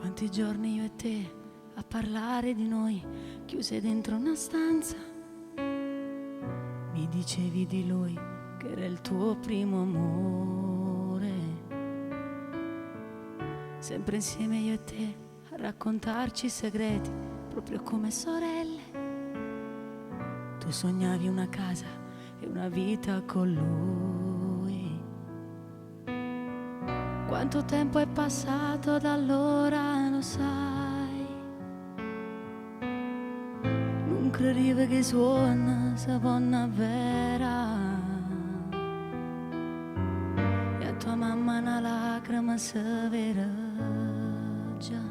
Quanti giorni io e te a parlare di noi, chiuse dentro una stanza. Mi dicevi di lui che era il tuo primo amore. Sempre insieme io e te a raccontarci i segreti, proprio come sorelle. Tu sognavi una casa e una vita con lui. Quanto tempo è passato da allora, lo sai. Non credevo che suona sta donna vera. E a tua mamma una lacrima severa già.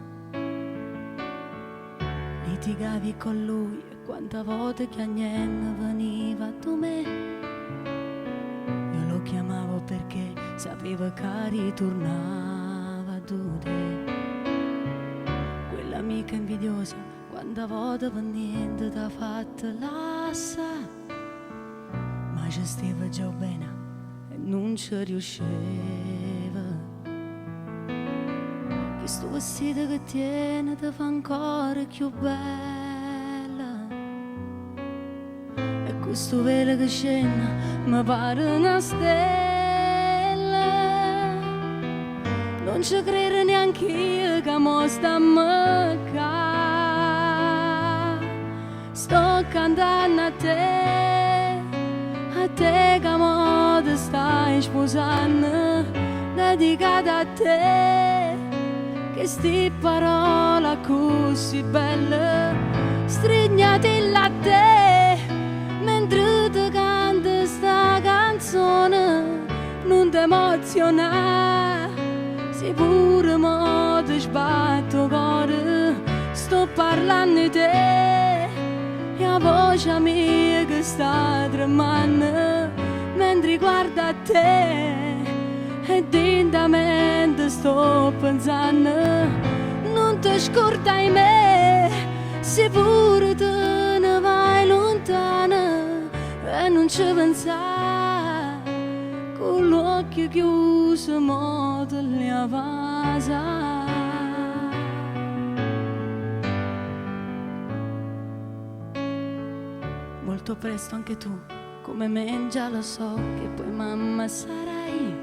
Litigavi con lui e quante volte che a niente veniva tu me. Io lo chiamavo perché sapeva che ritornava tu te. Quell'amica invidiosa, quanta volta per niente t'ha fatto l'assa, ma gestiva già bene e non ci riusciva. Che sto vestito che tiene ti fa ancora più bella, e questo velo che scende mi pare una stella. Non ci credo neanche io che mo stiamo qua. Sto cantando a te che mo ti stai sposando, dedicata a te, che sti parola così belle, strignati a te, mentre ti canto sta canzone, non ti emoziona. Se pure mo ti sbatto cuore, sto parlando di te, e la voce mia che sta tremando mentre guarda a te, e lentamente sto pensando, non ti scordai me, se pure te ne vai lontana e non ci pensai, con l'occhio chiuso mo te li avasa. Molto presto anche tu, come me già lo so, che poi mamma sarai.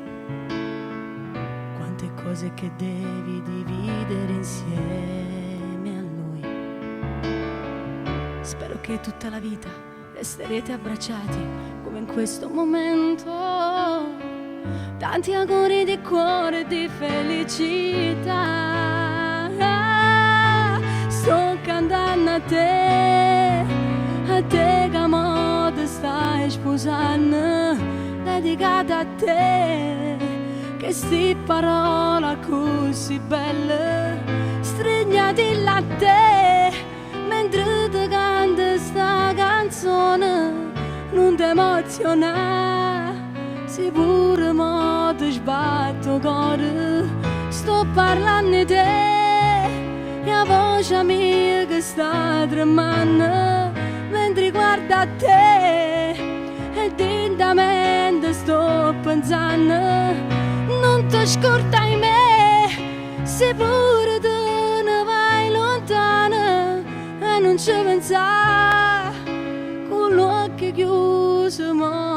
Quante cose che devi dividere insieme a lui. Spero che tutta la vita resterete abbracciati come in questo momento. Tanti auguri di cuore e di felicità. Sto cantando a te che mo ti stai sposando, dedicata a te, che sti parola così belle, strignati a te, mentre ti canto sta canzone, non ti emoziona. Se pure mo ti sbatto cuore, sto parlando di te, e la voce mia che sta tremando mentre guarda a te, e lentamente sto pensando, non ti scordai me, se pure te ne vai lontana e non ci pensai, con l'occhio chiuso mo